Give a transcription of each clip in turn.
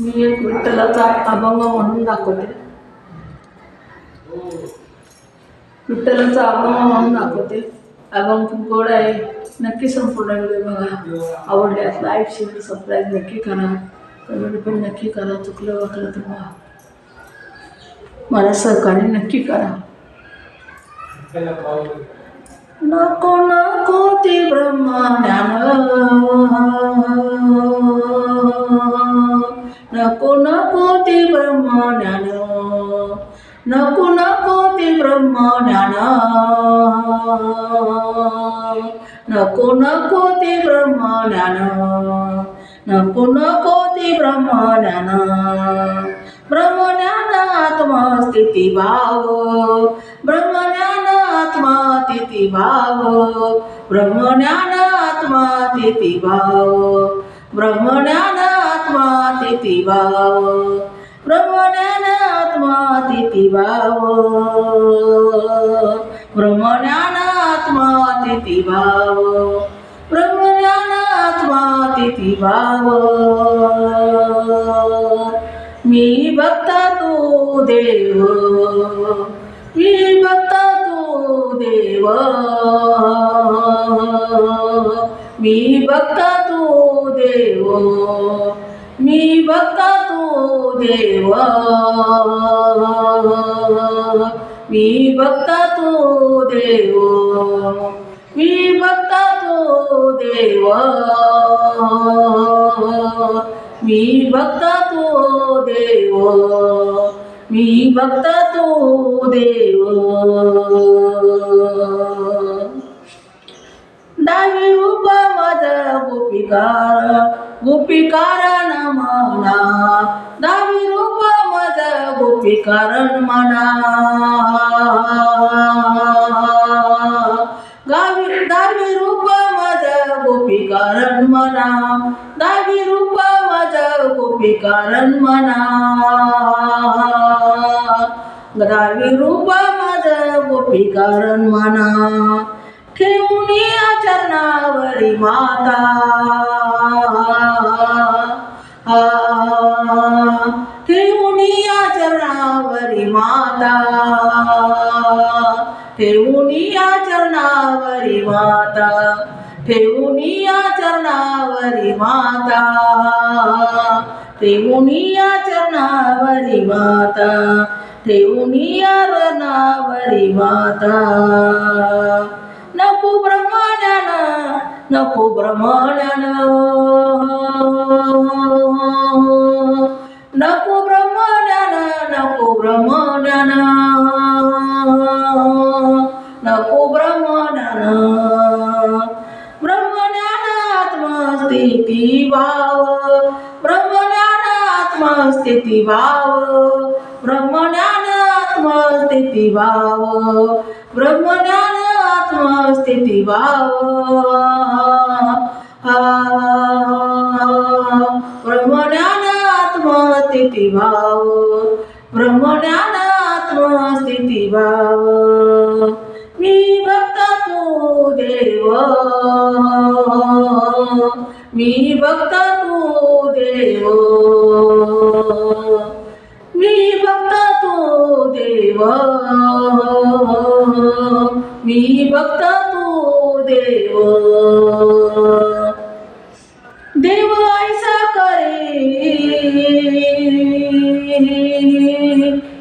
मी एक विठ्ठलाचा अभंग म्हणून दाखवते. विठ्ठलाचा अभंग म्हणून दाखवते. अभंग खूप गोड आहे. नक्की संपूर्ण व्हिडिओ बघा. आवडल्यास लाईक शेअर सबस्क्राईब नक्की करा. कमेंट पण नक्की करा. चुकलं वाकलं तर मला सहकार्य नक्की करा. नको नको ते ब्रह्मज्ञान, नको नको ते ब्रह्मज्ञान, नको नको ते ब्रह्मज्ञान, नको नको ते ब्रह्मज्ञान, नको नको ते ब्रह्मज्ञान. ब्रह्मज्ञान आत्मस्थिती भाव, ब्रह्मज्ञान आत्मस्थिती भाव, ब्रह्मज्ञान आत्मस्थिती भाव, ब्रह्मज्ञान आत्मस्थिती भाव, ब्रह्मज्ञान आत्मस्थिती भाव, ब्रह्मज्ञान आत्मस्थिती भाव, ब्रह्मज्ञान आत्मस्थिती भाव. मी भक्ता तू देव, मी भक्ता तू देव, मी भक्ता तू देव, मी भक्ता तू देव, मी भक्ता तू देव, मी भक्ता तू देव, मी भक्ता तू देव, मी भक्ता तू देव. दावी रूप मज गोपिकार, गोपिकारण म्हणा, दावी रूप मज गोपिकारण म्हणा, दावी रूप मज गोपिकारण म्हणा, दावी रूप मज गोपिकारण म्हणा, दावी रूप मज गोपिकारण म्हणा. ठेवून चरणावरी माता, ठेवून चरणावरी माता, ठेवून चरणावरी माता, ठेवून चरणावरी माता, ठेवून चरणावरी माता, ठेवून चरणावरी माता. नको ब्रह्मज्ञान, नको ब्रह्मज्ञान, नको ब्रह्मज्ञान, नको ब्रह्मज्ञान, नको ब्रह्मज्ञान. ब्रह्मज्ञान आत्मस्थिती भाव, ब्रह्मज्ञान आत्मस्थिती भाव, ब्रह्मज्ञान आत्मस्थिती भाव, ब्रह्मज्ञान आत्मस्थिती भाव, ब्रह्मज्ञान आत्मस्थिती भाव, ब्रह्मज्ञान आत्मस्थिती भाव. मी भक्ता तू देव, मी भक्ता तू देव, मी भक्ता तू देव, मी भक्ता तू देव. देव ऐसा करी,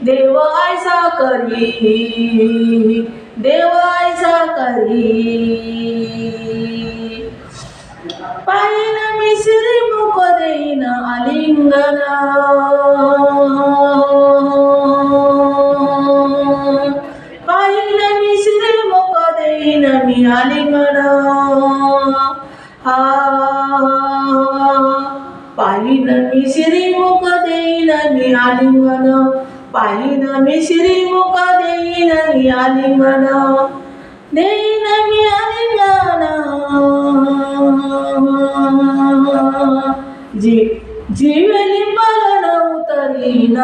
देव ऐसा करी, देव ऐसा करी. पायीन मिसरी मुख देईन आलिंगन, पायीन मिसरी मुख देईन मी आलिंगन, पायीन मिसरी मुख देईन मी आलिंगन, पायीन मिसरी मुख देईन मी आलिंगन, देईन मी आलिंगन. जीवे लिंबालन उतरीन,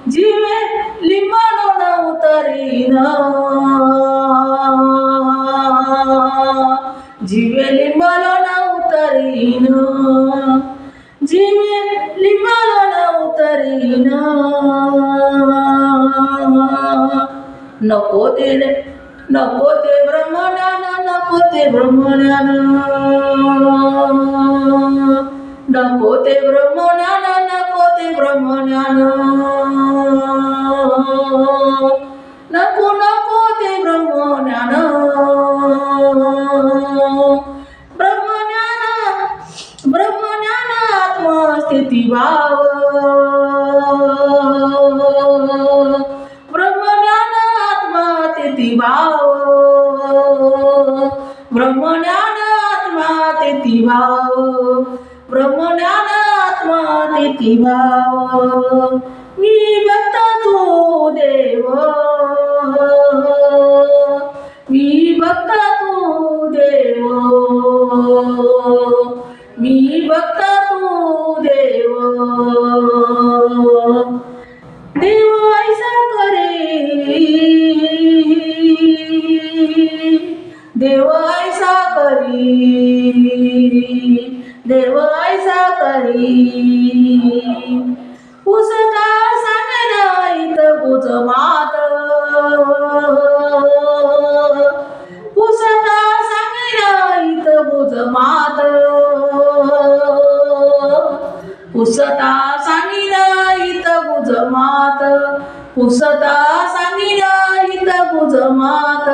जीवे लिंबालन उतरीन, जीवे लिंबालन उतरीन, जीवे लिंबाला उतरीना नको ते ब्रह्मज्ञान नको ते ब्रह्मज्ञान नको ते ब्रह्मज्ञान नको ते ब्रह्मज्ञान नको नको ते ब्रह्मज्ञान ब्रह्मज्ञान आत्मस्थिती भाव ब्रह्मज्ञान आत्मस्थिती भाव ब्रह्मज्ञान आत्मस्थिती भाव ब्रह्मज्ञान आत्मस्थिती भाव मी भक्त तू देव मी भक्त तू देव मी भक्त तू देव देव ऐसा करे देव ऐसा करी देव ऐसा करी पुसता सांगेना इथं बुज मात पुसता सांगेना इथं बुज मात पुसता सांगिना इथं बुज मात पुसता सांगिना इथं बुज मात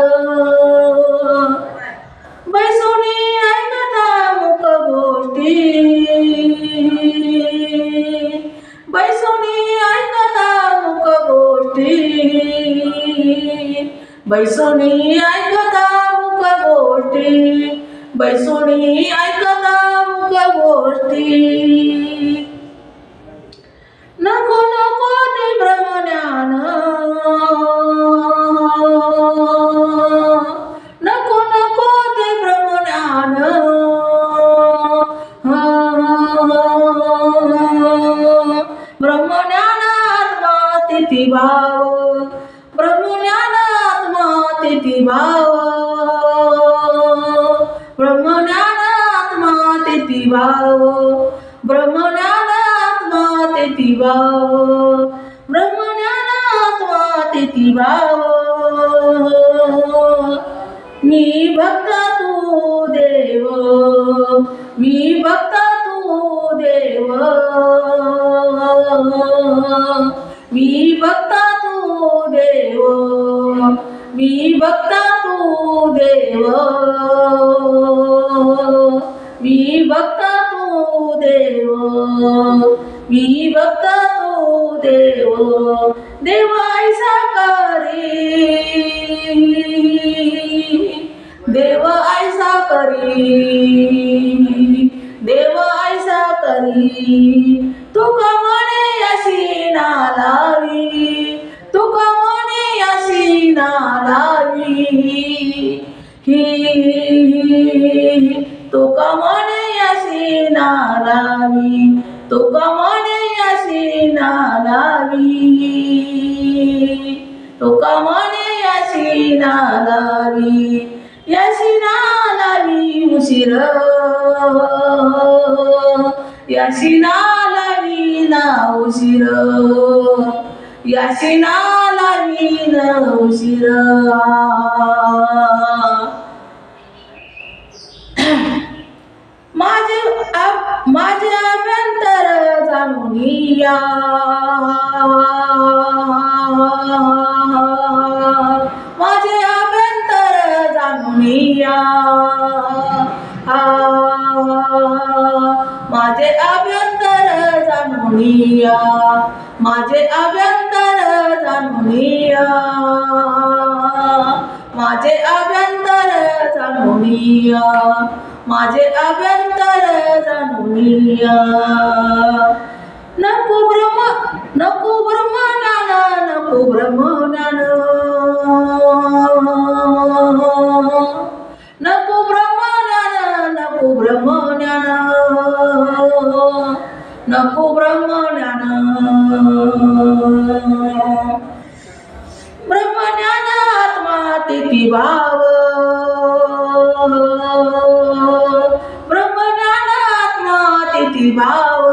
बैसोनी ऐकता मुक गोष्टी बैसोनी ऐकता मुक गोष्टी बैसोनी ऐकता मुक गोष्टी बैसोनी ऐकता मुक गोष्टी नको नको ते ब्रह्मज्ञान नको नको ते ब्रह्मज्ञान ब्रह्मज्ञान आत्मस्थिती भाव ब्रह्मज्ञान आत्मस्थिती भाव ब्रह्मज्ञान आत्मस्थिती भाव ब्रह्मज्ञान आत्मस्थिती भाव ब्रह्मज्ञान आत्मस्थिती भाव मी भक्त तू देव मी भक्त तू देव मी भक्त तू देव मी भक्त तू देव मी भक्त तू देव मी भक्त तू देव देव ऐसा करी देव ऐसा करी देव ऐसा करी तुका म्हणे अशी ना लावी तुका म्हणे अशी ना लावी तुका म्हणे अशी ना लावी तुका म्हणे अशी ना लावी तुका म्हणे अशी ना लावी याशी ना लावी उशीर याशी ना लावी ना उशीर याशी ना लावी ना उशीर माझे अभ्यंतर जाणून या माझे अभ्यंतर जाणून या माझे अभ्यंतर जाणून या माझे अभ्यंतर जाणून या माझे अभ्यंतर जाणून या माझे अभ्यंतर जाणून या नको ब्रह्मज्ञान नको ब्रह्मज्ञान नको ब्रह्मज्ञान नको ब्रह्मज्ञान नको ब्रह्मज्ञान ब्रह्मज्ञान आत्मस्थिती भाव ब्रह्मज्ञान आत्मस्थिती भाव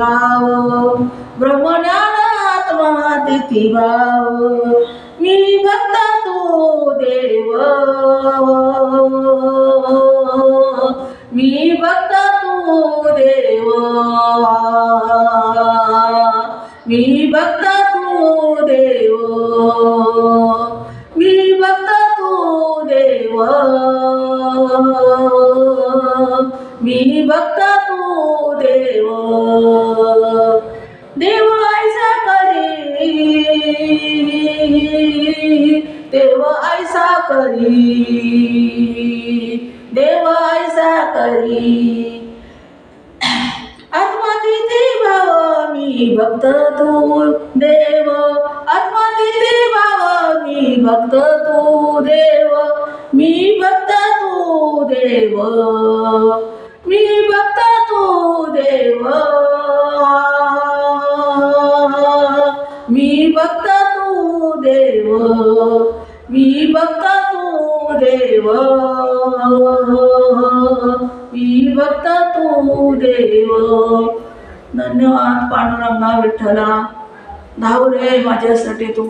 भाव, ब्रह्मज्ञान आत्मा तिथी भाव, मी भक्त तू देव, मी भक्त तू देव, मी भक्त तू देव, मी भक्त तू देव, मी भक्त तू देव, देव ऐसा करी, देव ऐसा करी, देव ऐसा करी, आत्मा तिथे भाव, मी भक्त तू देव, आत्मा तिथे भाव, मी भक्त तू देव, मी भक्त तू देव, मी भक्त तू देव, मी भक्त तू देव, मी भक्त तू देव, मी भक्त तू देव. धन्यवाद पांडुरंगा विठ्ठला, धाव रे माझ्यासाठी तू.